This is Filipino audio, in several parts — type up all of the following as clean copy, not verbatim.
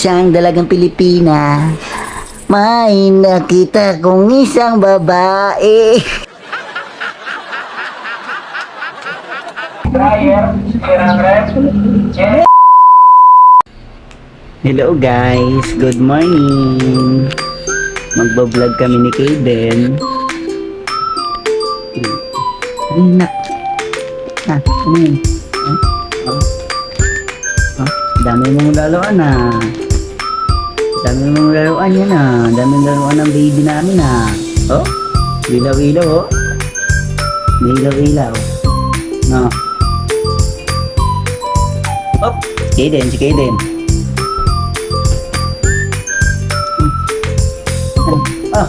Isang dalagang Pilipina, may nakita kong isang babae. Hello guys, good morning. Magbablog kami ni Kaden. Ano yun na? Ano yun? Dami mong laruan na. Dami mong laruan yan ah. Dami laruan ng baby namin ah. Oh, ilaw-ilaw oh. May ilaw-ilaw. No. Oh, si Kaden. Ah,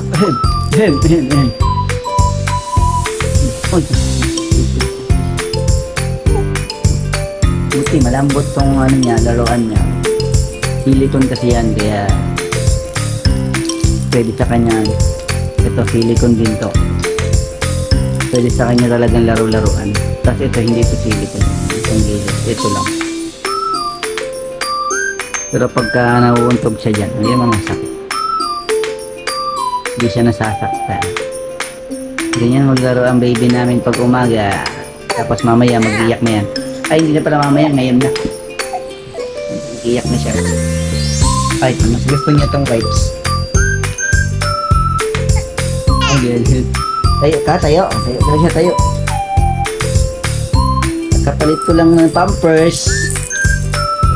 hem. Oy. Buti malambot tong ano niya, laruan niya. Silicone kasi yan, kaya pwede sa kanya. Ito silicone din to. Pwede sa kanya talagang laro-laruan. Tapos ito hindi ito silicone. Itong gilid, ito lang. Pero pagka nauuntog siya dyan, hindi naman masakit. Hindi siya nasasaktan. Ganyan maglaro ang baby namin pag umaga. Tapos mamaya mag-iyak na yan. Ay, hindi na pala mamaya, ngayon na. Iyak na siya. Ay, mas gusto niya itong wipes. Ay, good. Tayo ka, tayo. Tayo siya, tayo. Kapalit ko lang ng pampers.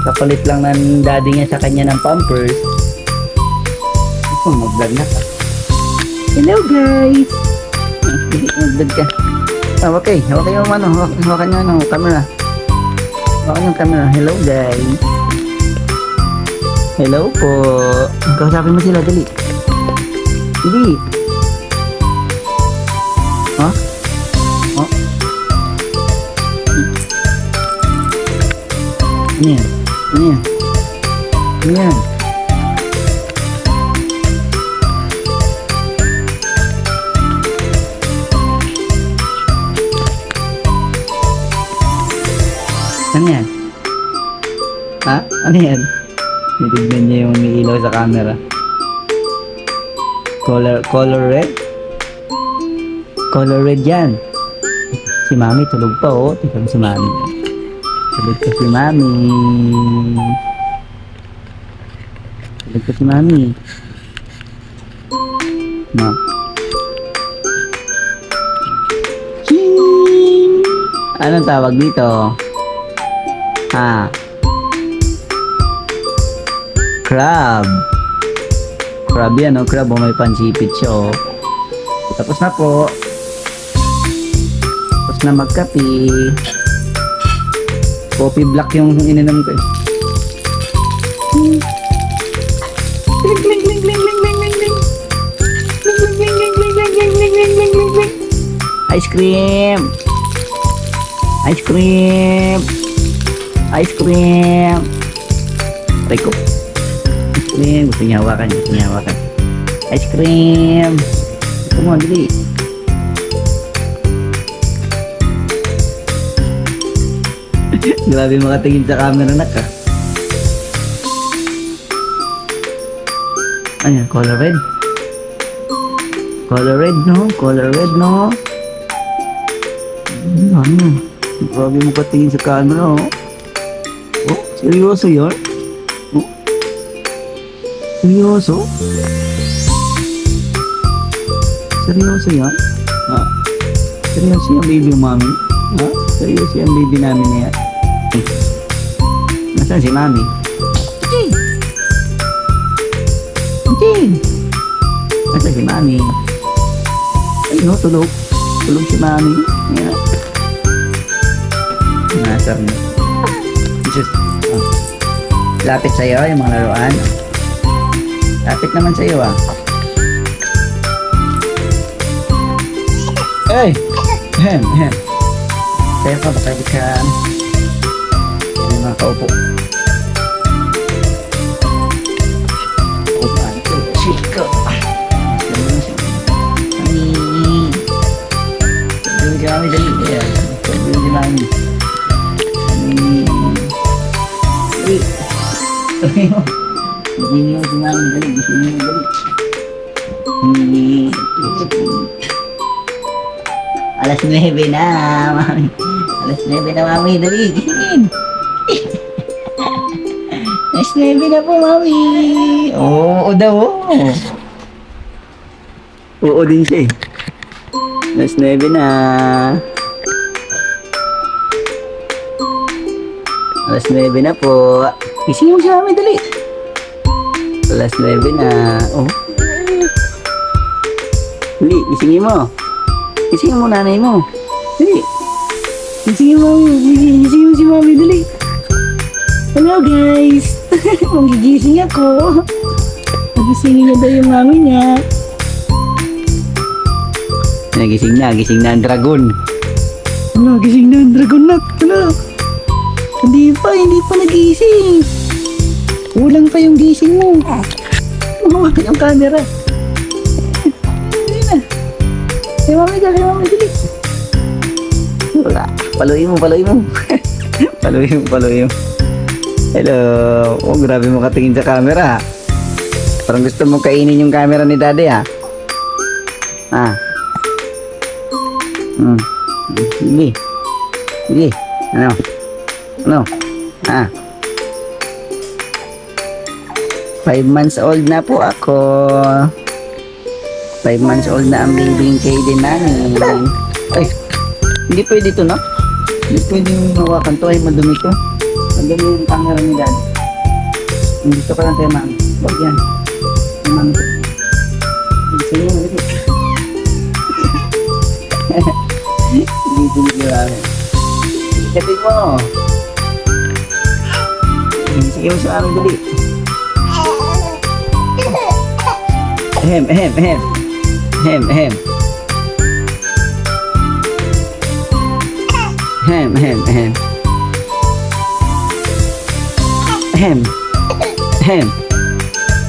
Kapalit lang ng daddy niya sa kanya ng pampers. Ito, mag-vlog na ka. Hello, guys. Mag-vlog ka. Okay. Hawak yung ano, hawakan nyo ano, camera. Hawakan yung camera. Hello, guys. Hello po. Kausapin mo sila, dali. Dali. Huh? Oh? Ano yan? Ano yan? Ano yan? Ano yan? Ha? Ano yan? Nitignan niya yung umiilaw sa camera. Color red? Color red yan. Si Mami tulog pa oh. Tignan mo si Mami. Tulog pa si Mami. Tulog pa si Mami. No. Ching! Anong tawag dito? Ah. Crab. Crab yan, oh. Crab, oh. May pansipit siya, oh. Tapos na po. Tapos na magkape. Coffee black yung ininom ko, eh. Ice cream. Ice cream. Ice cream. Aray ko. Ice cream. Gusto niya hawakan. Ice cream. Gusto mo, dali. Grabe makatingin sa camera na ka. Ano yan? Color red? Color red, no? Color red, no? Ano? Grabe makatingin sa camera, oh. Oh, seryoso yun? Oh? Seryoso? Seryoso yan? Ha? Seryoso yung baby yung mami? Ha? Seryoso yung baby namin na yan? Nasaan si mami? Ching! Nasaan si mami? Ay no, tulog. Tulog si mami. Yan. Nasaan na. Lapit sa'yo yung mga laruan. Lapit naman sa'yo ah. Hey! Hem. Sa'yo pa, baka di ka yung mga kaupo. Upan ko, chika. Mami. Sabi si mami, dali. Sabi si mami. Mami. Uy. Gisingin mo si mami, dali. Gisingin mo, dali. Alas 9 na, mami. Alas 9 na, mami. Dali, gisingin. Alas 9 na po, mami. Oo daw, oo. Oo din siya eh. Alas 9 na. Alas 9 na po. Gisingin mo si mami, dali. Alas 9 na. Oh. Dali, gisingin mo. Gisingin mo nanay mo. Dali. Gisingin mo. Gisingin mo si mami, dali. Hello guys. Magigising ako. Nagisingin niya daw yung mami niya. Gising na ang dragon. Ano, gising na ang dragon na. Ano? Hindi pa nagising. Kulang pa yung gising mo. Umawak yung camera. Hindi na. Kaya mami, dali. Wala. Paluin mo. Paluin mo. Hello. Oh, grabe mo katingin sa camera. Parang gusto mong kainin yung camera ni daddy, ha? Sige. Ano? 5 months old na po ako. 5 months old na ang baby Kaden namin. Ay, hindi pwede to, no? Hindi pwede mawakan to. Ay, madumi to. Madumi yung camera ni dad. Dito ka lang kay mami. Huwag yan. Kay mami. Sige mo, dito. Dito namin. Ikatin mo. Sige mo sa amin, dali. Hem.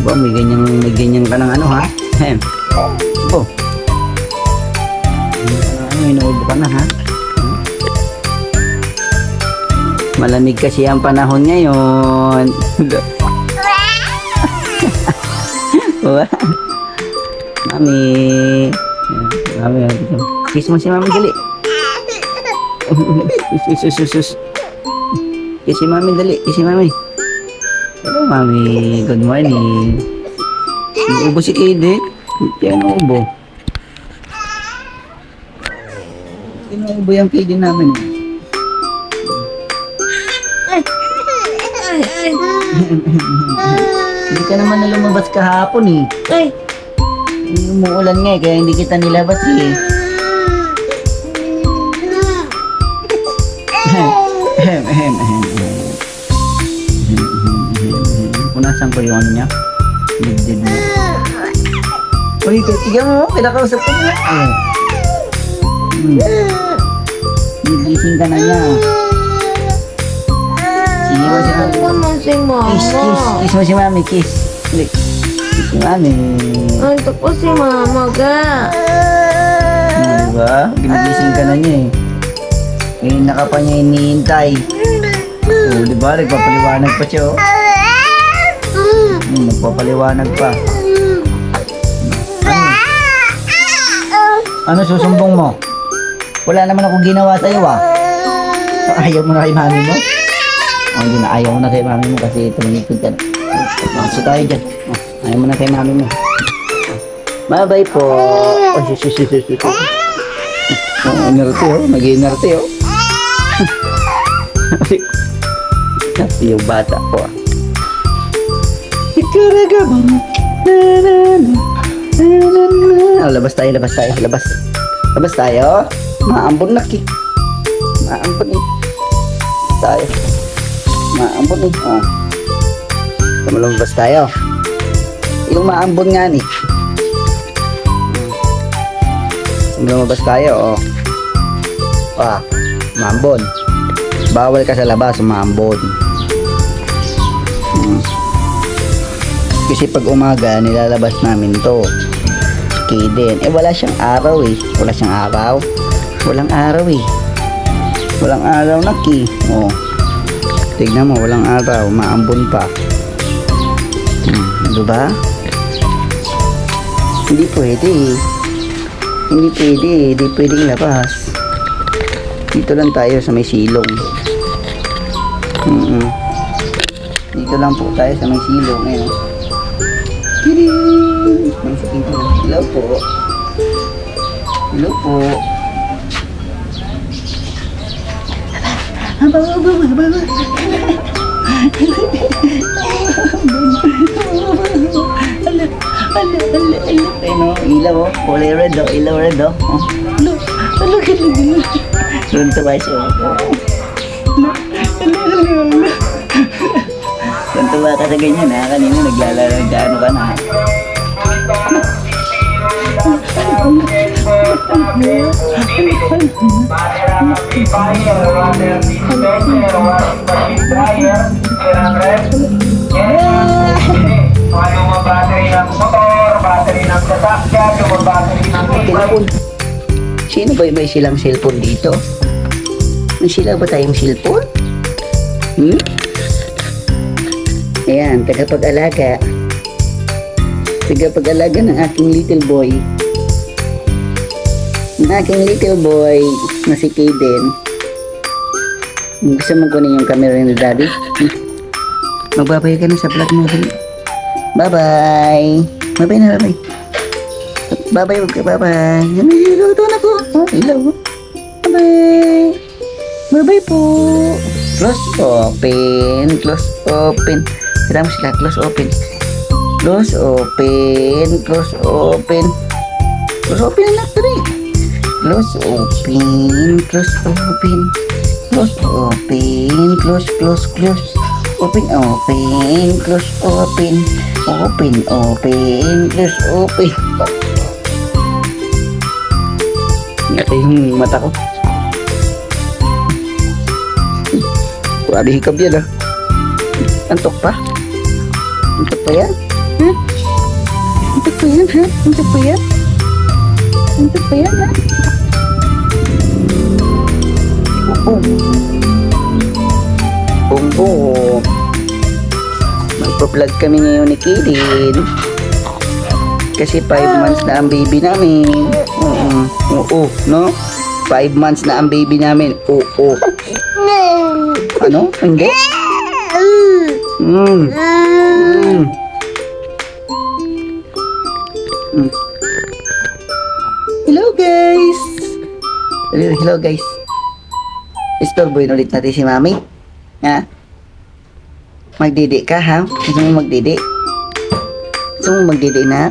Ba, may ganyan ka ng ano, ha? Hem. Oh. Inuubo ka na, ha? Malamig kasi ang panahon ngayon. Mami. Kiss mo si mami, dali. Kiss si mami, dali. Kiss si mami. Hello, mami. Good morning. Inuubo si Kaden. Kaya inuubo. Inuubo yung Kaden namin. Hindi ka naman na lumabas kahapon eh. Ay! Umuulan nga eh, kaya hindi kita nilabas eh. Punasan ko yung ano niya. Dibdib niya. Uy, tiga mo, pinakausap ko niya. Gigising ka na niya. Sige mo si mami. Kiss mo si mami, kiss. Kiss si mami. Antok po si mama ga. Diba? Ginigising ka na niya eh. Ngayon naka pa niya hinihintay. Oo, diba? Nagpapaliwanag pa siya oh. Nagpapaliwanag pa. Ano susumbong mo? Wala naman akong ginawa sa'yo ah. Ayaw mo na kay mami mo? Hindi na, ayaw mo na kay mami mo kasi tumingipid ka na. Maso tayo dyan. Ayaw mo na kay mami mo. Bye-bye po. Oh, inerte oh. Nag-inerte oh. Kasi yung bata po ah. Ikaragabang. Oh, labas tayo. Labas tayo. Maambon na ki. Maambon eh. Tayo. Maambon eh. Oh. Lumabas tayo. Yung maambon nga ni. Lumabas tayo. Oh. Maambon. Bawal ka sa labas, maambon. Kasi pag umaga, nilalabas namin to. Kaden. Wala siyang araw eh. Walang araw eh. Walang araw na ki. Oh. Tignan mo, walang araw. Maambon pa. Diba? Hindi pwede eh. Hindi pwede eh. Hindi pwede ilabas. Dito lang tayo sa may silong. Dito lang po tayo sa may silong. Ayan. Tiring! Hello po. Hello po. Ilaw oh, kulay red oh, ilaw red oh. Tuntua siya. Tuntua ka sa ganyan ha, kanina naglalaro gaano ka na. Sino ba may silang cellphone dito? May sila ba tayong cellphone? Ayan, tagapag-alaga. Tagapag-alaga ng aking little boy. Ang aking little boy na si Kaden. Gusto mo kunin yung camera ni Daddy? Magbabay ka na sa vlog mo. Bye-bye. Bye-bye na, bye-bye. Bye-bye, huwag ka, bye-bye. Hello, ito na po. Hello. Bye-bye. Bye-bye po. Close open. Close open. Tira mo sila. Close open. Close open. Close open. Close open na ito rin. Close open. Close open. Close open. Close, close, close. Open, open. Close, open. Open, open. Close, open. Ngata yung mata ko. Grabe hikab yan ah. Antok pa? Antok pa yan? Ha? Antok pa yan ha? Antok pa yan? Antok pa yan ha? Boom. Magpa-vlog kami ngayon ni Kaden. Kasi 5 months na ang baby namin. Oo, no? 5 months na ang baby namin. Oo. Ano? Hindi? Hello guys! Hello guys. Istorboyin ulit natin si Mami. Ha? Magdidi ka ha? Gusto mo magdidi? Gusto mo magdidi na?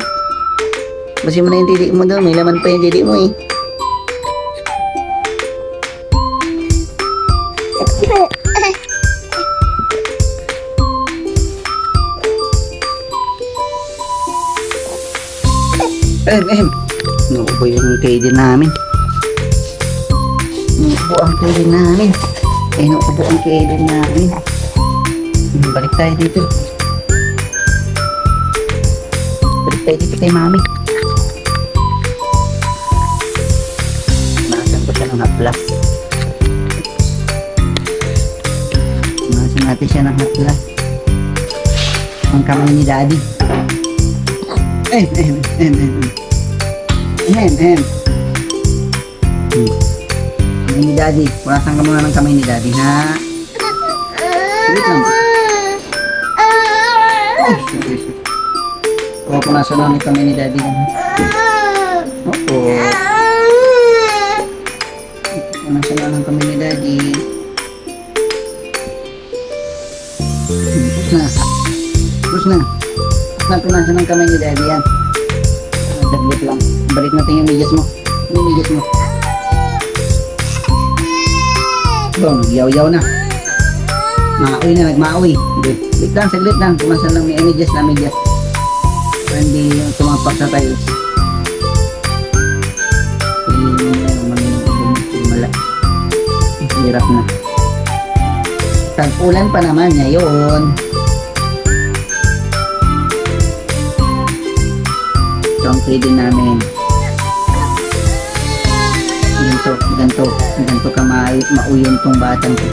Basi mo na yung didi mo doon. May laman pa yung didi mo eh. Nuubo yung kaidin namin. Nuubo ang kaidin namin. Nuubo ang kaidin namin. Balik tayo dito. Balik tayo dito kay Mami. Nakasan ko siya ng haplas. Nakasan natin siya ng haplas. Ang kamay ni Daddy. Kamay ni Daddy. Punasan ka muna ng kamay ni Daddy, ha? Wait lang. O, punasan namin kamay ni Daddy. Opo. Punasan namin kamay ni Daddy. Tapos na. Punasan ng kamay ni Daddy yan. Daglit lang. Balik natin yung medyas mo. Yung medyas mo. Bong, yaw-yaw na. Maaoy na, nagmaaoy. Wait lang, saglit lang. Punasan lang may medyas na medyas. Para hindi yung tumapak sa tiles. Hirap na. Tag-ulan pa naman ngayon. Ito ang pwede namin. Ganto ka mauyon tong batang ko.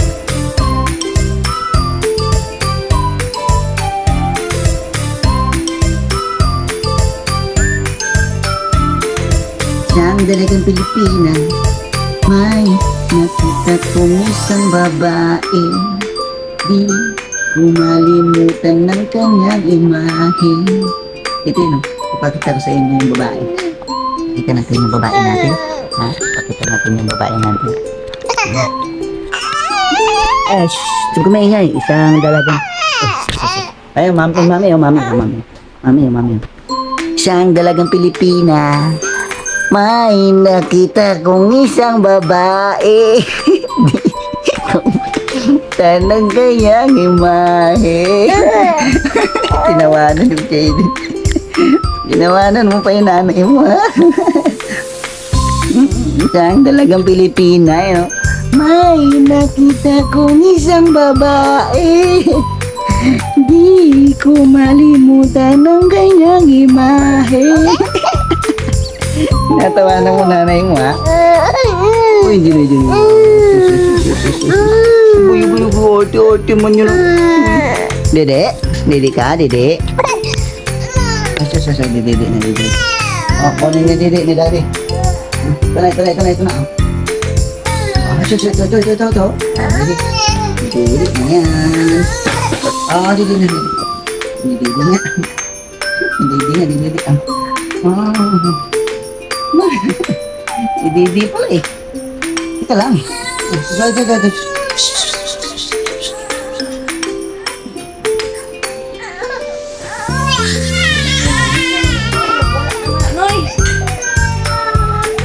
Isang dalagang Pilipina, may nakita kong isang babae. Di kumalimutan ng kanyang imahe. Ito yun, ipakita ko sa inyo yung babae. Pakita natin yung babae natin. Ha? Pakita natin yung babae natin. Eh, shh, huwag maingay. Isang dalagang... Ayun, mami. Isang dalagang Pilipina, may nakita kong isang babae. Tanang kayang imahe. Tinawanan yung Kaden. Tinawanan mo pa yung nanay mo, ha? Isang dalagang Pilipina, yun. May nakita kong isang babae. Di ko malimutan ng kanyang imahe. Natawanan mo nanay mo, ha? Uy, dyan. Ate mo nyo. Dede? Dede ka, dede? Dede. Oh, kunin niya dede ni daddy. Ito na. Ito. Dede na yan. Oh, dede na. Dede. Si Dede pala eh. Ika lang. Ito.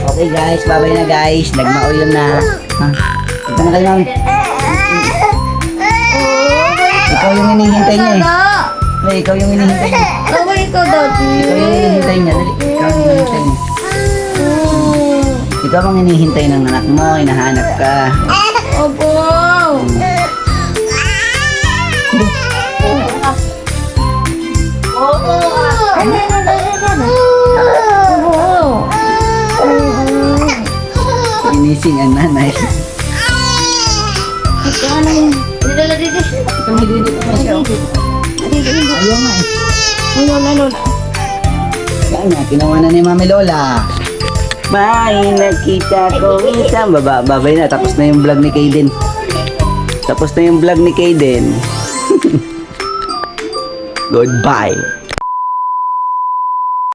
Okay guys, bye-bye na guys. Nagmaulan na. Ha? Ito na kayo mami. Ikaw yung hinihintay niya eh. Hey, ikaw yung hinihintay niya. Gawin ko, Daddy. Ikaw yung hinihintay niya. Dali. Ikaw yung hinihintay niya. Ikaw ang hinihintay ng anak mo. Hinahanap ka. Opo. Ginising ang nanay. Ano yun? Dala dito. Ito may dito pa siya. Ayaw nga eh. Ano? Yan nga, tinawanan ni Mami Lola. May nakita ko isang babay na. Tapos na yung vlog ni Kaden. Goodbye.